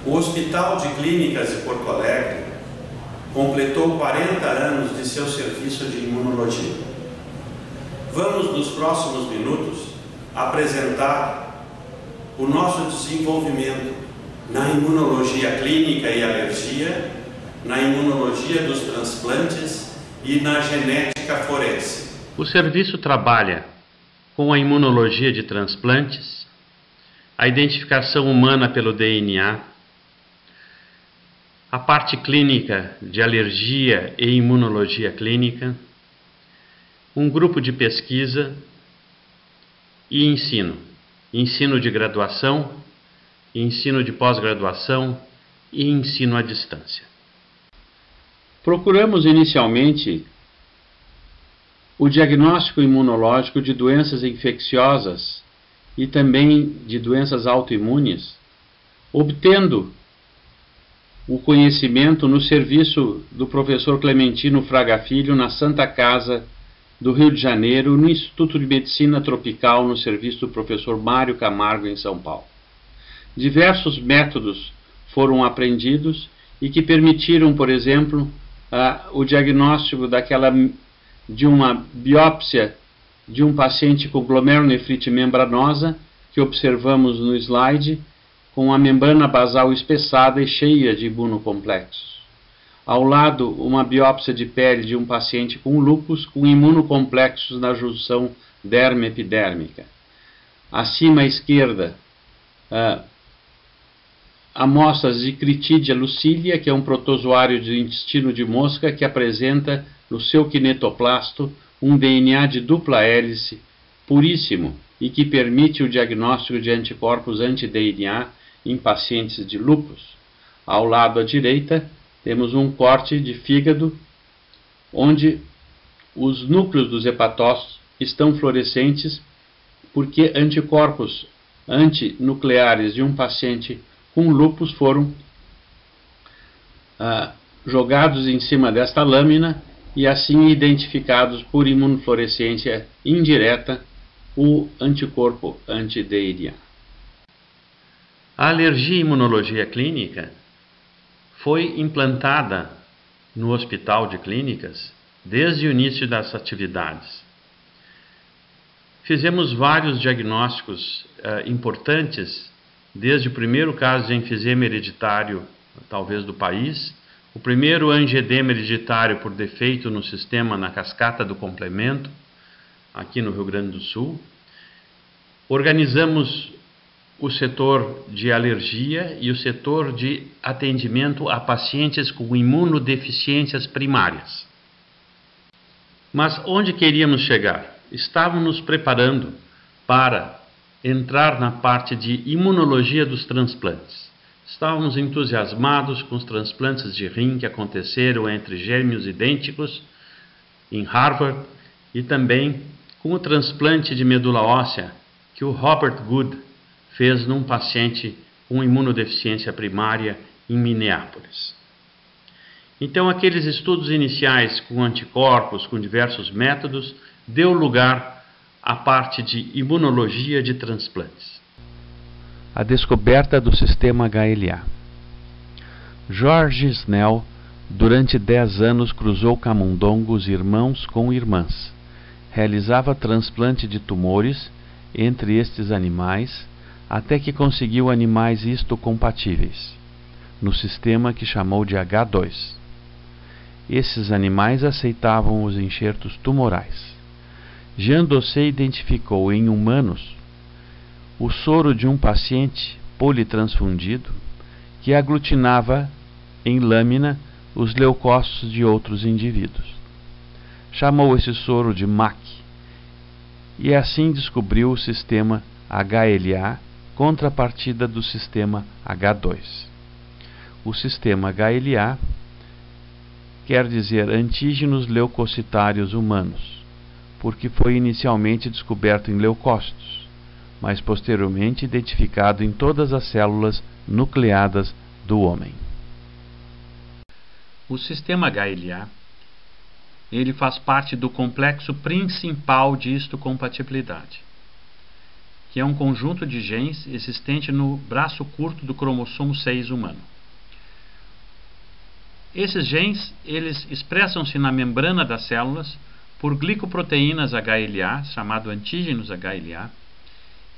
O Hospital de Clínicas de Porto Alegre completou 40 anos de seu serviço de imunologia. Vamos, nos próximos minutos, apresentar o nosso desenvolvimento na imunologia clínica e alergia, na imunologia dos transplantes e na genética forense. O serviço trabalha com a imunologia de transplantes, a identificação humana pelo DNA, a parte clínica de alergia e imunologia clínica, um grupo de pesquisa e ensino de graduação, ensino de pós-graduação e ensino à distância. Procuramos inicialmente o diagnóstico imunológico de doenças infecciosas e também de doenças autoimunes, obtendo o conhecimento no serviço do professor Clementino Fraga Filho na Santa Casa do Rio de Janeiro, no Instituto de Medicina Tropical, no serviço do professor Mário Camargo, em São Paulo. Diversos métodos foram aprendidos e que permitiram, por exemplo, o diagnóstico de uma biópsia de um paciente com glomerulonefrite membranosa, que observamos no slide, com a membrana basal espessada e cheia de imunocomplexos. Ao lado, uma biópsia de pele de um paciente com lúpus com imunocomplexos na junção dermo-epidérmica. Acima à esquerda, amostras de Critidia lucilia, que é um protozoário de intestino de mosca que apresenta no seu quinetoplasto um DNA de dupla hélice puríssimo e que permite o diagnóstico de anticorpos anti-DNA em pacientes de lúpus. Ao lado à direita, temos um corte de fígado onde os núcleos dos hepatócitos estão fluorescentes porque anticorpos antinucleares de um paciente com lúpus foram jogados em cima desta lâmina e assim identificados por imunofluorescência indireta o anticorpo anti-DNA. A alergia e imunologia clínica foi implantada no Hospital de Clínicas desde o início das atividades. Fizemos vários diagnósticos importantes, desde o primeiro caso de enfisema hereditário, talvez do país, o primeiro angioedema hereditário por defeito no sistema na cascata do complemento, aqui no Rio Grande do Sul. Organizamos o setor de alergia e o setor de atendimento a pacientes com imunodeficiências primárias. Mas onde queríamos chegar? Estávamos nos preparando para entrar na parte de imunologia dos transplantes. Estávamos entusiasmados com os transplantes de rim que aconteceram entre gêmeos idênticos em Harvard e também com o transplante de medula óssea que o Robert Good fez num paciente com imunodeficiência primária em Minneapolis. Então, aqueles estudos iniciais com anticorpos, com diversos métodos, deu lugar à parte de imunologia de transplantes. A descoberta do sistema HLA. George Snell, durante 10 anos, cruzou camundongos irmãos com irmãs. Realizava transplante de tumores entre estes animais, até que conseguiu animais histocompatíveis, no sistema que chamou de H2. Esses animais aceitavam os enxertos tumorais. Jean Dossé identificou em humanos o soro de um paciente politransfundido que aglutinava em lâmina os leucócitos de outros indivíduos. Chamou esse soro de MAC e assim descobriu o sistema HLA, contrapartida do sistema H2. O sistema HLA quer dizer antígenos leucocitários humanos, porque foi inicialmente descoberto em leucócitos, mas posteriormente identificado em todas as células nucleadas do homem. O sistema HLA ele faz parte do complexo principal de histocompatibilidade, que é um conjunto de genes existente no braço curto do cromossomo 6 humano. Esses genes, eles expressam-se na membrana das células por glicoproteínas HLA, chamado antígenos HLA,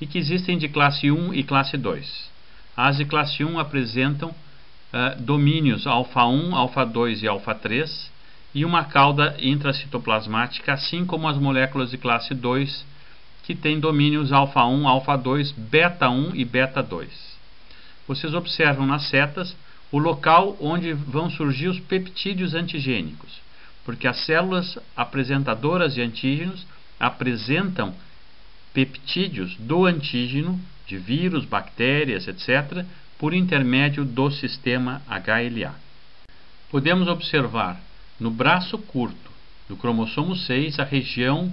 e que existem de classe 1 e classe 2. As de classe 1 apresentam domínios alfa 1, alfa 2 e alfa 3 e uma cauda intracitoplasmática, assim como as moléculas de classe 2, que têm domínios alfa 1, alfa 2, beta 1 e beta 2. Vocês observam nas setas o local onde vão surgir os peptídeos antigênicos, porque as células apresentadoras de antígenos apresentam peptídeos do antígeno, de vírus, bactérias, etc., por intermédio do sistema HLA. Podemos observar no braço curto do cromossomo 6 a região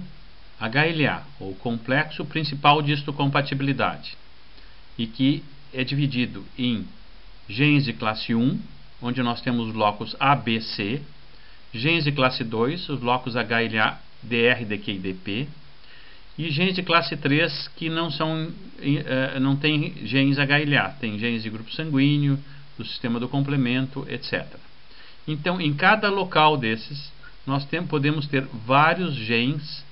HLA, ou complexo principal de histocompatibilidade, e que é dividido em genes de classe 1, onde nós temos os blocos A, B, C, genes de classe 2, os blocos HLA, DR, DQ e DP, e genes de classe 3 que não tem genes HLA, tem genes de grupo sanguíneo, do sistema do complemento, etc. Então, em cada local desses, nós podemos ter vários genes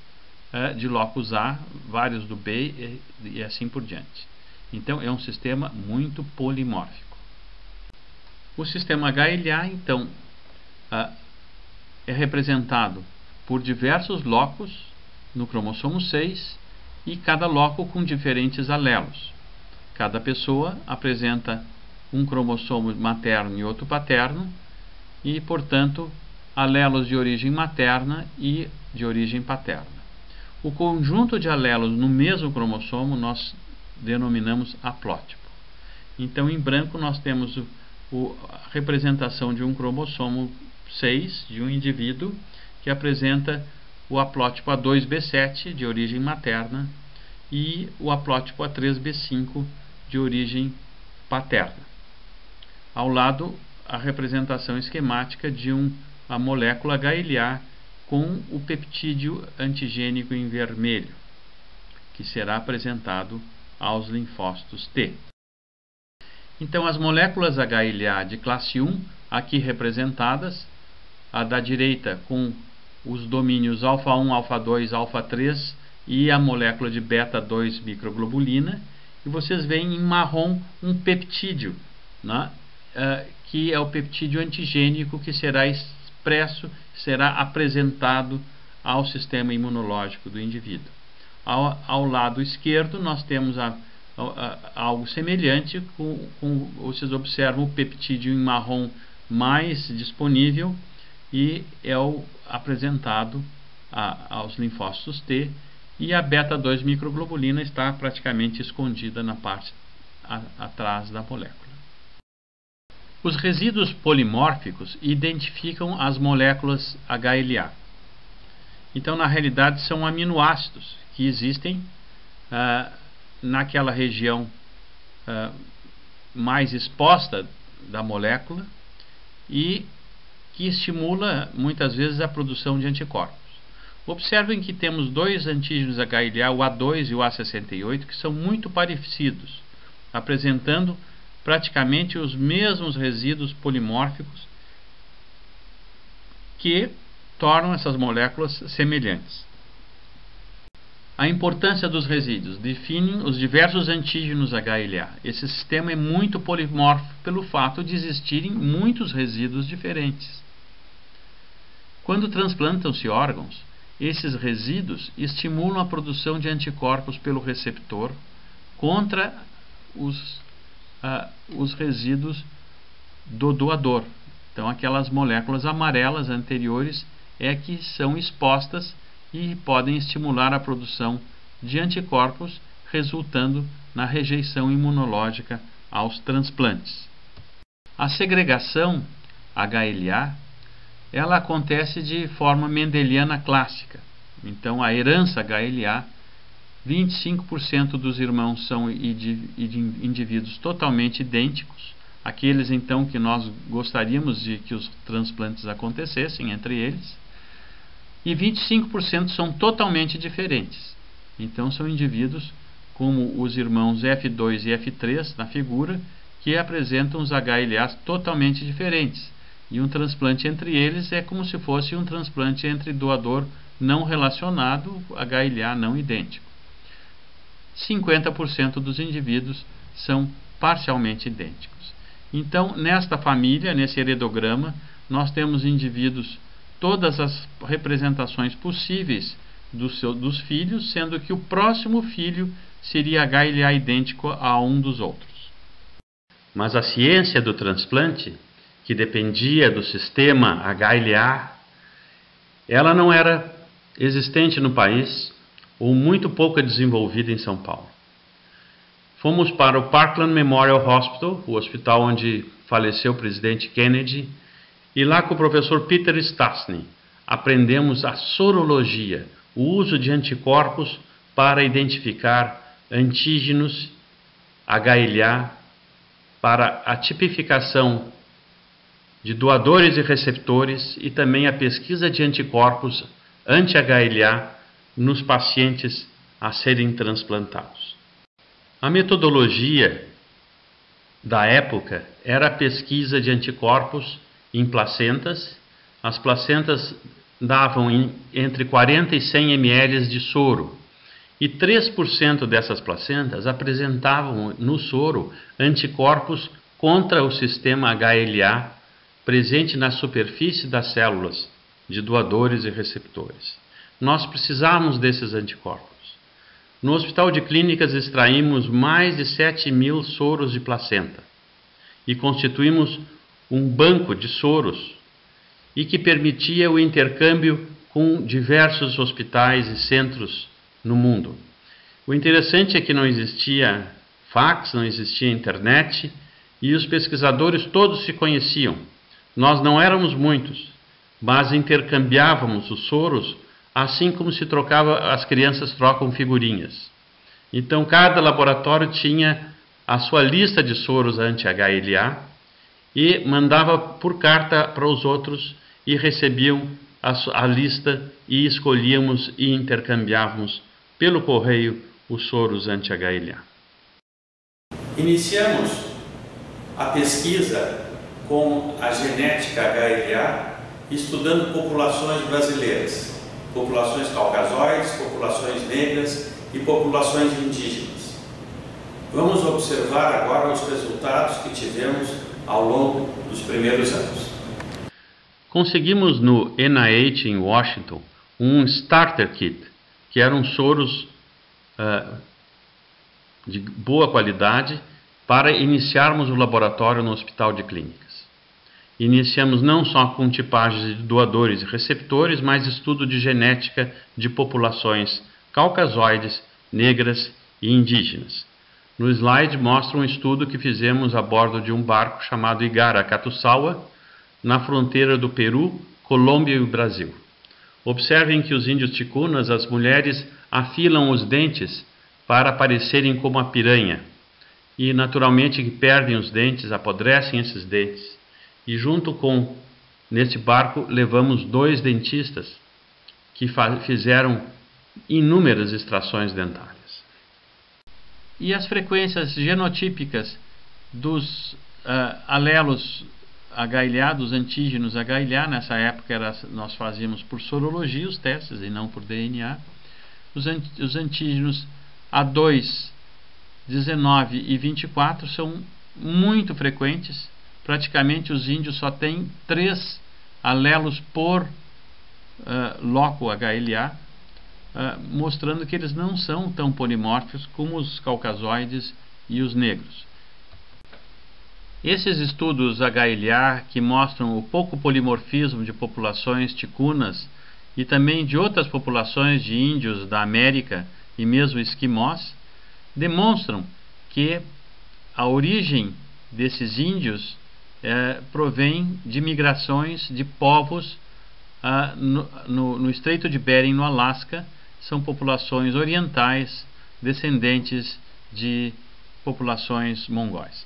de locus A, vários do B e assim por diante. Então, é um sistema muito polimórfico. O sistema HLA, então, é representado por diversos locos no cromossomo 6 e cada loco com diferentes alelos. Cada pessoa apresenta um cromossomo materno e outro paterno e, portanto, alelos de origem materna e de origem paterna. O conjunto de alelos no mesmo cromossomo nós denominamos haplótipo. Então, em branco, nós temos a representação de um cromossomo 6 de um indivíduo que apresenta o haplótipo A2B7 de origem materna e o haplótipo A3B5 de origem paterna. Ao lado, a representação esquemática de uma molécula HLA com o peptídeo antigênico em vermelho, que será apresentado aos linfócitos T. Então, as moléculas HLA de classe 1, aqui representadas, a da direita com os domínios alfa 1, alfa 2, alfa 3 e a molécula de beta 2 microglobulina, e vocês veem em marrom um peptídeo, né, que é o peptídeo antigênico que será expresso, será apresentado ao sistema imunológico do indivíduo. Ao lado esquerdo nós temos algo semelhante, vocês observam o peptídeo em marrom mais disponível e é apresentado aos linfócitos T, e a beta 2 microglobulina está praticamente escondida na parte atrás da molécula. Os resíduos polimórficos identificam as moléculas HLA. Então, na realidade, são aminoácidos que existem naquela região mais exposta da molécula e que estimula muitas vezes a produção de anticorpos. Observem que temos dois antígenos HLA, o A2 e o A68, que são muito parecidos, apresentando praticamente os mesmos resíduos polimórficos que tornam essas moléculas semelhantes. A importância dos resíduos define os diversos antígenos HLA. Esse sistema é muito polimórfico pelo fato de existirem muitos resíduos diferentes. Quando transplantam-se órgãos, esses resíduos estimulam a produção de anticorpos pelo receptor contra os resíduos do doador. Então, aquelas moléculas amarelas anteriores que são expostas e podem estimular a produção de anticorpos, resultando na rejeição imunológica aos transplantes. A segregação HLA, ela acontece de forma mendeliana clássica. Então, a herança HLA, 25% dos irmãos são de indivíduos totalmente idênticos, aqueles então que nós gostaríamos de que os transplantes acontecessem entre eles, e 25% são totalmente diferentes. Então, são indivíduos como os irmãos F2 e F3 na figura, que apresentam os HLAs totalmente diferentes. E um transplante entre eles é como se fosse um transplante entre doador não relacionado, HLA não idêntico. 50% dos indivíduos são parcialmente idênticos. Então, nesta família, nesse heredograma, nós temos indivíduos, todas as representações possíveis dos filhos, sendo que o próximo filho seria HLA idêntico a um dos outros. Mas a ciência do transplante, que dependia do sistema HLA, ela não era existente no país ou muito pouco desenvolvida em São Paulo. Fomos para o Parkland Memorial Hospital, o hospital onde faleceu o presidente Kennedy, e lá com o professor Peter Stastny aprendemos a sorologia, o uso de anticorpos para identificar antígenos HLA para a tipificação de doadores e receptores e também a pesquisa de anticorpos anti-HLA nos pacientes a serem transplantados. A metodologia da época era a pesquisa de anticorpos em placentas. As placentas davam entre 40 e 100 ml de soro, e 3% dessas placentas apresentavam no soro anticorpos contra o sistema HLA presente na superfície das células de doadores e receptores. Nós precisávamos desses anticorpos. No Hospital de Clínicas extraímos mais de 7.000 soros de placenta e constituímos um banco de soros e que permitia o intercâmbio com diversos hospitais e centros no mundo. O interessante é que não existia fax, não existia internet e os pesquisadores todos se conheciam. Nós não éramos muitos, mas intercambiávamos os soros assim como se trocava, as crianças trocam figurinhas. Então cada laboratório tinha a sua lista de soros anti-HLA e mandava por carta para os outros e recebiam a lista e escolhíamos e intercambiávamos pelo correio os soros anti-HLA. Iniciamos a pesquisa com a genética HLA, estudando populações brasileiras, populações caucasoides, populações negras e populações indígenas. Vamos observar agora os resultados que tivemos ao longo dos primeiros anos. Conseguimos no NIH em Washington um starter kit, que eram soros de boa qualidade para iniciarmos o laboratório no Hospital de Clínicas. Iniciamos não só com tipagens de doadores e receptores, mas estudo de genética de populações caucasoides, negras e indígenas. No slide mostra um estudo que fizemos a bordo de um barco chamado Igara-Catuçaua, na fronteira do Peru, Colômbia e Brasil. Observem que os índios ticunas, as mulheres, afilam os dentes para parecerem como a piranha. E naturalmente que perdem os dentes, apodrecem esses dentes. E junto com, neste barco, levamos 2 dentistas que fizeram inúmeras extrações dentárias. E as frequências genotípicas dos alelos HLA, dos antígenos HLA, nessa época nós fazíamos por sorologia os testes e não por DNA. Os antígenos A2, 19 e 24 são muito frequentes. Praticamente os índios só têm 3 alelos por loco HLA, mostrando que eles não são tão polimórficos como os caucasoides e os negros. Esses estudos HLA que mostram o pouco polimorfismo de populações ticunas e também de outras populações de índios da América e mesmo esquimós, demonstram que a origem desses índios provém de migrações de povos no Estreito de Bering, no Alasca. São populações orientais descendentes de populações mongóis.